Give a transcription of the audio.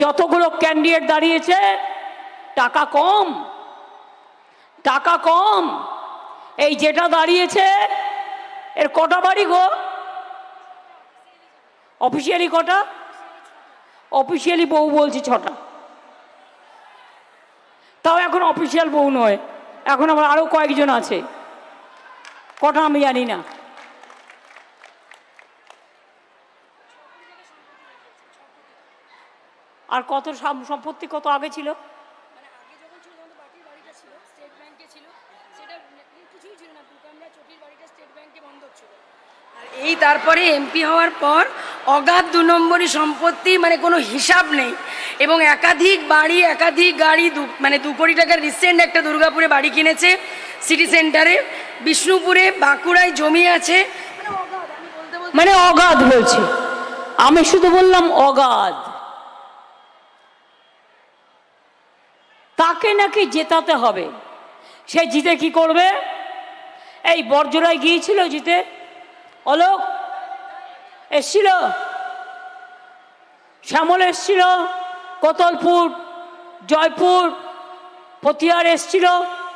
যতগুলো ক্যান্ডিডেট দাঁড়িয়েছে টাকা কম, টাকা কম। এই যেটা দাঁড়িয়েছে এর কটা বাড়ি গো? অফিসিয়ালি কটা? অফিসিয়ালি বউ বলছি 6টা, তাও এখন অফিসিয়াল বউ নয়, এখন আমার আরো কয়েকজন আছে, কটা আমি জানি না। আর কত সম্পত্তি কত আগে ছিল? এই তারপরে এমপি হওয়ার পর অগাধ 2 নম্বরই সম্পত্তি, মানে কোনো হিসাব নেই, এবং একাধিক বাড়ি একাধিক গাড়ি, মানে 2 কোটি টাকার রিসেন্ট একটা দুর্গাপুরে বাড়ি কিনেছে সিটি সেন্টারে, বিষ্ণুপুরে বাঁকুড়ায় জমি আছে, মানে অগাধ বলছে, আমি শুধু বললাম অগাধ। তাকে নাকি জেতাতে হবে, সে জিতে কি করবে? এই বর্জরায় গিয়েছিল জিতে, অলোক এসছিল, শ্যামল এসছিল, কোতলপুর, জয়পুর, পতিয়ার এসছিল,